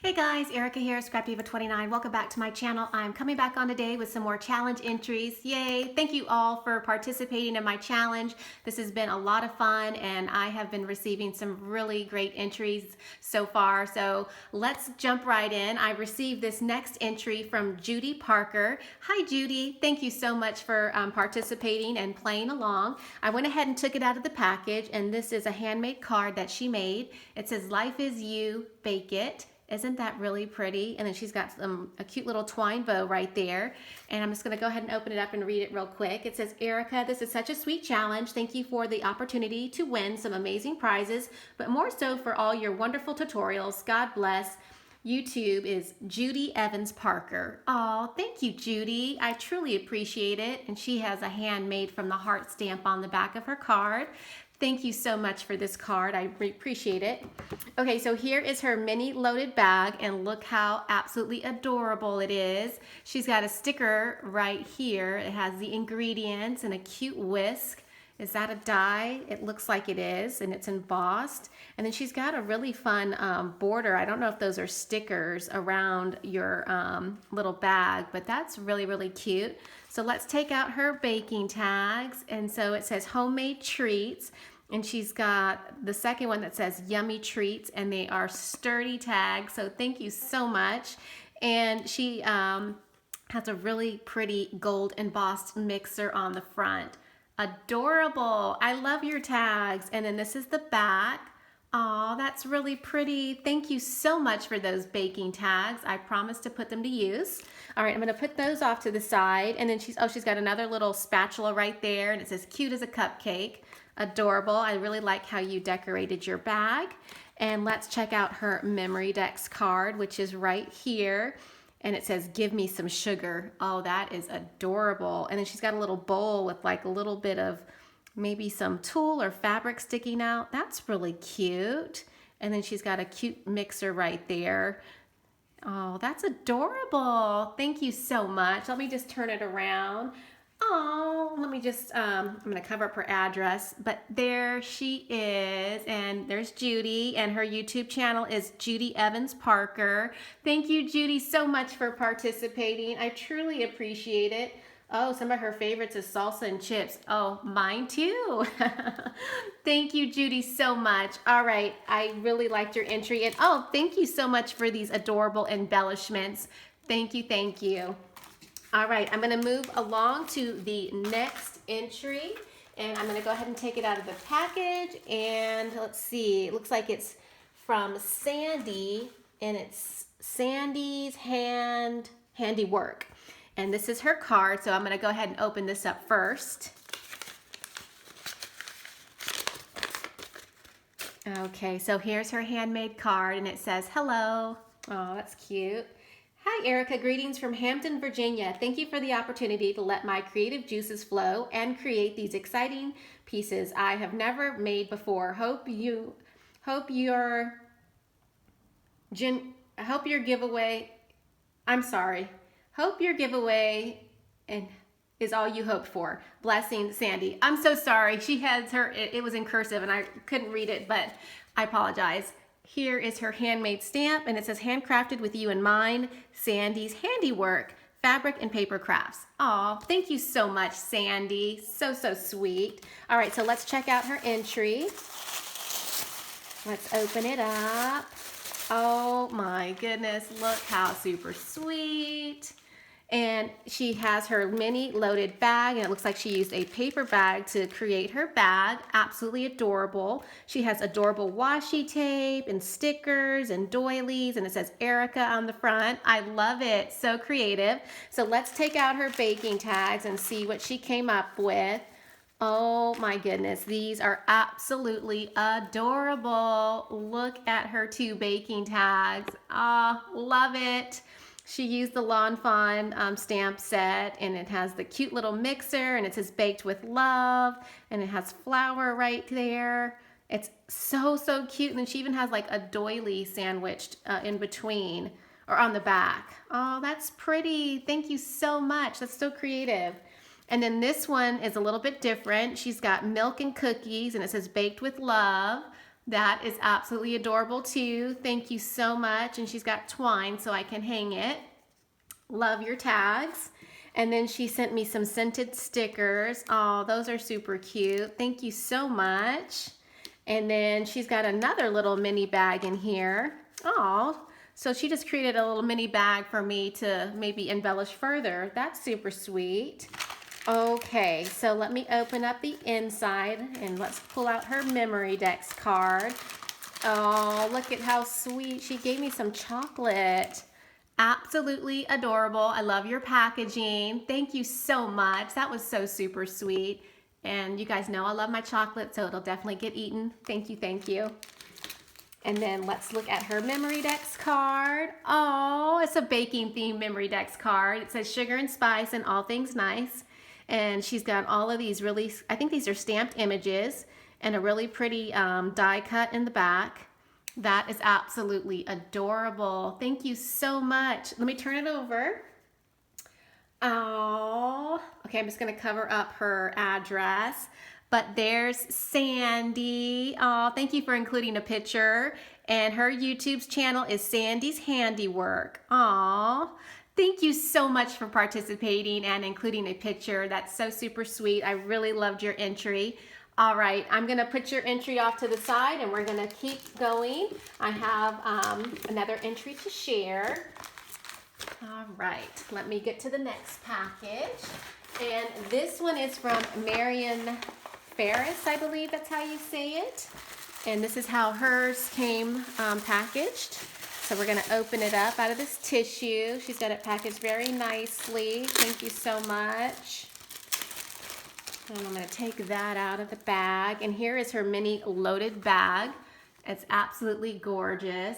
Hey guys, Erica here, Scrapdivatwentynine. Welcome back to my channel. I'm coming back on today with some more challenge entries. Yay! Thank you all for participating in my challenge. This has been a lot of fun and I have been receiving some really great entries so far. So let's jump right in. I received this next entry from Judy Parker. Hi Judy, thank you so much for participating and playing along. I went ahead and took it out of the package and this is a handmade card that she made. It says, "Life is you, bake it." Isn't that really pretty? And then she's got a cute little twine bow right there. And I'm just gonna go ahead and open it up and read it real quick. It says, "Erica, this is such a sweet challenge. Thank you for the opportunity to win some amazing prizes, but more so for all your wonderful tutorials. God bless. YouTube is Judy Evans Parker." Oh, thank you, Judy. I truly appreciate it. And she has a handmade from the heart stamp on the back of her card. Thank you so much for this card. I appreciate it. Okay, so here is her mini loaded bag, and look how absolutely adorable it is. She's got a sticker right here. It has the ingredients and a cute whisk. Is that a die? It looks like it is, and it's embossed. And then she's got a really fun border. I don't know if those are stickers around your little bag, but that's really, really cute. So let's take out her baking tags. And so it says homemade treats. And she's got the second one that says yummy treats, and they are sturdy tags. So thank you so much. And she has a really pretty gold embossed mixer on the front. Adorable. I love your tags. And then this is the back. Oh, that's really pretty. Thank you so much for those baking tags. I promise to put them to use. All right, I'm gonna put those off to the side. And then she's got another little spatula right there, and it says cute as a cupcake. Adorable. I really like how you decorated your bag. And let's check out her memory decks card, which is right here. And it says, "Give me some sugar." Oh, that is adorable. And then she's got a little bowl with like a little bit of maybe some tulle or fabric sticking out. That's really cute. And then she's got a cute mixer right there. Oh, that's adorable. Thank you so much. Let me just turn it around. Oh, let me just, I'm gonna cover up her address, but there she is, and there's Judy, and her YouTube channel is Judy Evans Parker. Thank you, Judy, so much for participating. I truly appreciate it. Oh, some of her favorites is salsa and chips. Oh, mine too. Thank you, Judy, so much. All right, I really liked your entry, and oh, thank you so much for these adorable embellishments. Thank you, thank you. All right, I'm gonna move along to the next entry, and I'm gonna go ahead and take it out of the package, and let's see, it looks like it's from Sandee, and it's Sandee's Handiwork. And this is her card, so I'm gonna go ahead and open this up first. Okay, so here's her handmade card, and it says, "Hello." Oh, that's cute. "Hi, Erica. Greetings from Hampton, Virginia. Thank you for the opportunity to let my creative juices flow and create these exciting pieces I have never made before. Hope your giveaway and is all you hoped for. Blessings, Sandee." I'm so sorry. She has it was in cursive and I couldn't read it, but I apologize. Here is her handmade stamp, and it says, "Handcrafted with you in mind, Sandee's Handiwork, fabric and paper crafts." Aw, thank you so much, Sandee. So, so sweet. All right, so let's check out her entry. Let's open it up. Oh my goodness, look how super sweet. And she has her mini loaded bag, and it looks like she used a paper bag to create her bag. Absolutely adorable. She has adorable washi tape and stickers and doilies, and it says Erica on the front. I love it. So creative. So let's take out her baking tags and see what she came up with. Oh my goodness, these are absolutely adorable. Look at her two baking tags. Ah, love it. She used the Lawn Fawn stamp set, and it has the cute little mixer, and it says "Baked with Love," and it has flour right there. It's so, so cute. And then she even has like a doily sandwiched in between or on the back. Oh, that's pretty. Thank you so much. That's so creative. And then this one is a little bit different. She's got milk and cookies, and it says "Baked with Love." That is absolutely adorable too. Thank you so much. And she's got twine so I can hang it. Love your tags. And then she sent me some scented stickers. Oh, those are super cute. Thank you so much. And then she's got another little mini bag in here. Oh, so she just created a little mini bag for me to maybe embellish further. That's super sweet. Okay, so let me open up the inside and let's pull out her memory dex card. Oh, look at how sweet. She gave me some chocolate. Absolutely adorable. I love your packaging. Thank you so much. That was so super sweet. And you guys know I love my chocolate, so it'll definitely get eaten. Thank you, thank you. And then let's look at her memory dex card. Oh, it's a baking themed memory dex card. It says sugar and spice and all things nice. And she's got all of these really, I think these are stamped images and a really pretty die cut in the back. That is absolutely adorable. Thank you so much. Let me turn it over. Oh, okay, I'm just gonna cover up her address. But there's Sandee. Oh, thank you for including a picture. And her YouTube's channel is Sandee's Handiwork. Oh, thank you so much for participating and including a picture. That's so super sweet. I really loved your entry. All right, I'm gonna put your entry off to the side and we're gonna keep going. I have another entry to share. All right, let me get to the next package. And this one is from Marion Farris, I believe that's how you say it. And this is how hers came packaged. So we're gonna open it up out of this tissue. She's got it packaged very nicely. Thank you so much. And I'm gonna take that out of the bag. And here is her mini loaded bag. It's absolutely gorgeous.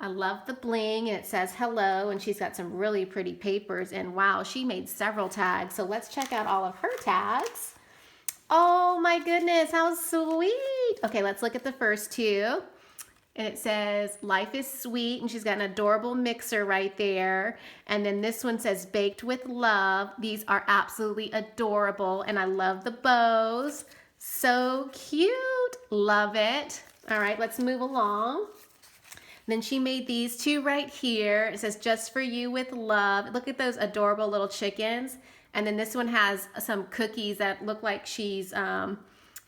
I love the bling, and it says hello, and she's got some really pretty papers, and wow, she made several tags. So let's check out all of her tags. Oh my goodness, how sweet. Okay, let's look at the first two. And it says, life is sweet, and she's got an adorable mixer right there. And then this one says, baked with love. These are absolutely adorable, and I love the bows. So cute, love it. All right, let's move along. Then she made these two right here. It says, just for you with love. Look at those adorable little chickens. And then this one has some cookies that look like she's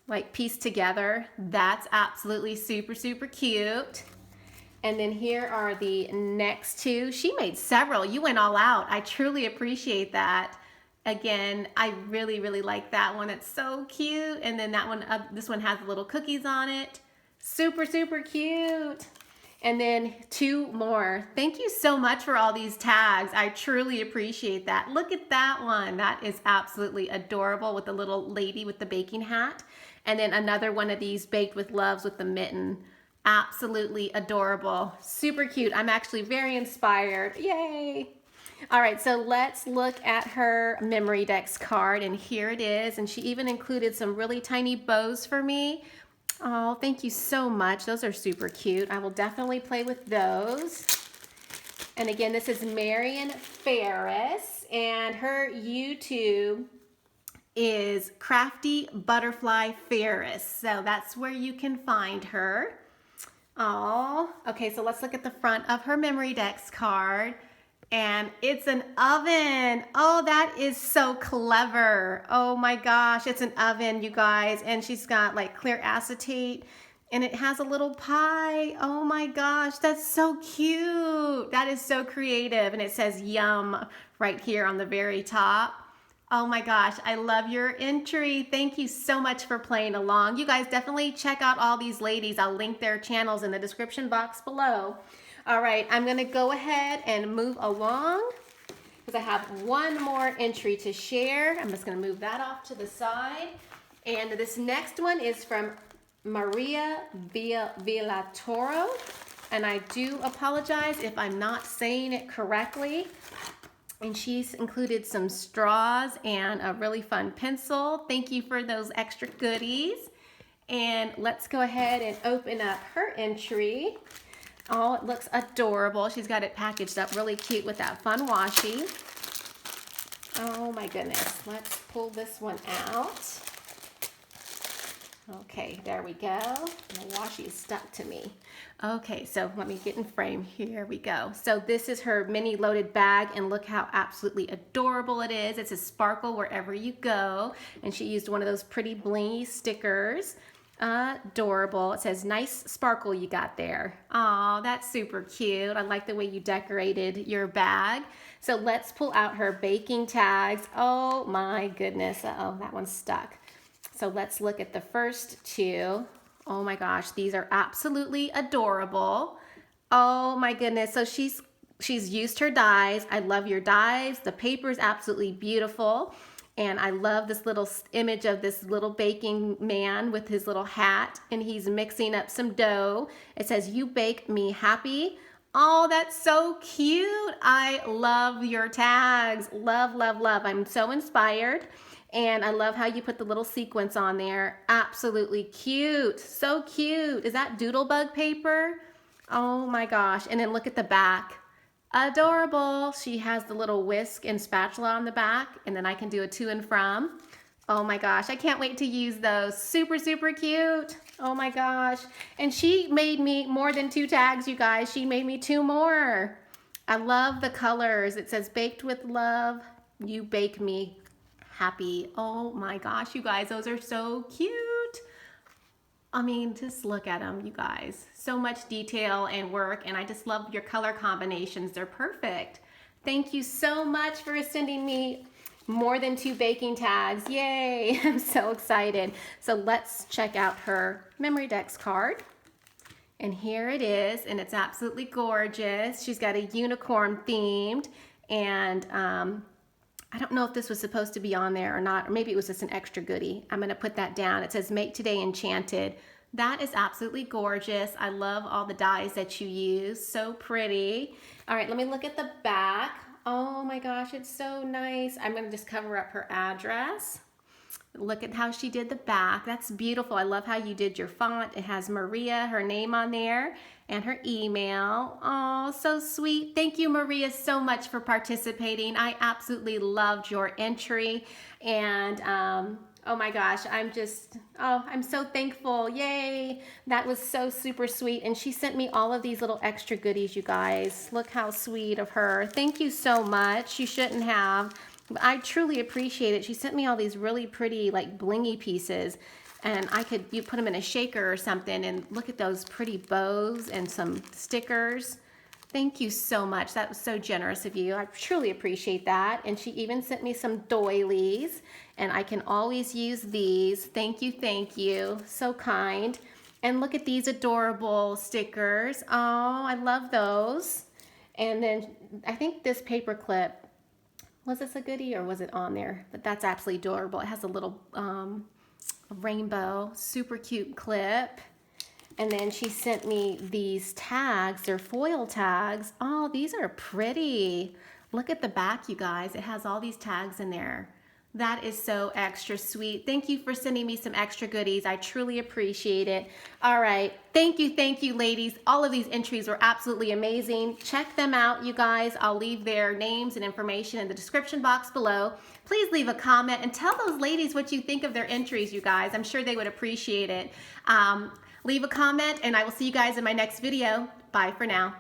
like pieced together. That's absolutely super, super cute. And then here are the next two. She made several. You went all out. I truly appreciate that. Again, I really, really like that one. It's so cute. And then that one, this one has little cookies on it. Super, super cute. And then two more. Thank you so much for all these tags. I truly appreciate that. Look at that one. That is absolutely adorable with the little lady with the baking hat. And then another one of these baked with loves with the mitten. Absolutely adorable. Super cute. I'm actually very inspired. Yay. All right, so let's look at her memory dex card, and here it is. And she even included some really tiny bows for me. Oh, thank you so much. Those are super cute. I will definitely play with those. And again, this is Marion Farris, and her YouTube is Crafty Butterfly Farris. So that's where you can find her. Oh, okay, so let's look at the front of her memory dex card. And it's an oven. Oh, that is so clever. Oh my gosh, it's an oven, you guys. And she's got like clear acetate, and it has a little pie. Oh my gosh, that's so cute. That is so creative. And it says yum right here on the very top. Oh my gosh, I love your entry. Thank you so much for playing along. You guys definitely check out all these ladies. I'll link their channels in the description box below. All right, I'm gonna go ahead and move along because I have one more entry to share. I'm just gonna move that off to the side. And this next one is from Maria Villatoro. And I do apologize if I'm not saying it correctly. And she's included some straws and a really fun pencil. Thank you for those extra goodies. And let's go ahead and open up her entry. Oh, it looks adorable. She's got it packaged up really cute with that fun washi. Oh my goodness. Let's pull this one out. Okay, there we go. The washi is stuck to me. Okay, so let me get in frame. Here we go. So this is her mini loaded bag, and look how absolutely adorable it is. It says sparkle wherever you go, and she used one of those pretty blingy stickers. Adorable. It says nice sparkle you got there. Aw, that's super cute. I like the way you decorated your bag. So let's pull out her baking tags. Oh my goodness. Uh-oh, that one's stuck. So let's look at the first two. Oh my gosh, these are absolutely adorable. Oh my goodness. So she's used her dies. I love your dies. The paper is absolutely beautiful. And I love this little image of this little baking man with his little hat, and he's mixing up some dough. It says, "You bake me happy." Oh, that's so cute. I love your tags. Love, love, love. I'm so inspired. And I love how you put the little sequins on there. Absolutely cute. So cute. Is that doodlebug paper? Oh my gosh. And then look at the back. Adorable. She has the little whisk and spatula on the back, and then I can do a to and from. Oh my gosh, I can't wait to use those. Super, super cute. Oh my gosh. And she made me more than 2 tags, you guys. She made me 2 more. I love the colors. It says baked with love. You bake me happy. Oh my gosh, you guys, those are so cute. I mean, just look at them, you guys. So much detail and work, and I just love your color combinations. They're perfect. Thank you so much for sending me more than 2 baking tags. Yay, I'm so excited. So let's check out her Memory Decks card. And here it is, and it's absolutely gorgeous. She's got a unicorn themed, and I don't know if this was supposed to be on there or not, or maybe it was just an extra goodie. I'm gonna put that down. It says make today enchanted. That is absolutely gorgeous. I love all the dies that you use, so pretty. All right, let me look at the back. Oh my gosh, it's so nice. I'm gonna just cover up her address. Look at how she did the back. That's beautiful. I love how you did your font. It has Maria, her name on there, and her email. Oh, so sweet. Thank you, Maria, so much for participating. I absolutely loved your entry. And oh my gosh, I'm so thankful. Yay. That was so super sweet. And she sent me all of these little extra goodies, you guys. Look how sweet of her. Thank you so much. You shouldn't have. I truly appreciate it. She sent me all these really pretty, like, blingy pieces, and you put them in a shaker or something, and look at those pretty bows and some stickers. Thank you so much. That was so generous of you. I truly appreciate that. And she even sent me some doilies, and I can always use these. Thank you, thank you. So kind. And look at these adorable stickers. Oh, I love those. And then I think this paper clip, was this a goodie or was it on there? But that's absolutely adorable. It has a little rainbow, super cute clip. And then she sent me these tags. They're foil tags. Oh, these are pretty. Look at the back, you guys. It has all these tags in there. That is so extra sweet. Thank you for sending me some extra goodies. I truly appreciate it. All right. Thank you, ladies. All of these entries were absolutely amazing. Check them out, you guys. I'll leave their names and information in the description box below. Please leave a comment and tell those ladies what you think of their entries, you guys. I'm sure they would appreciate it. Leave a comment, and I will see you guys in my next video. Bye for now.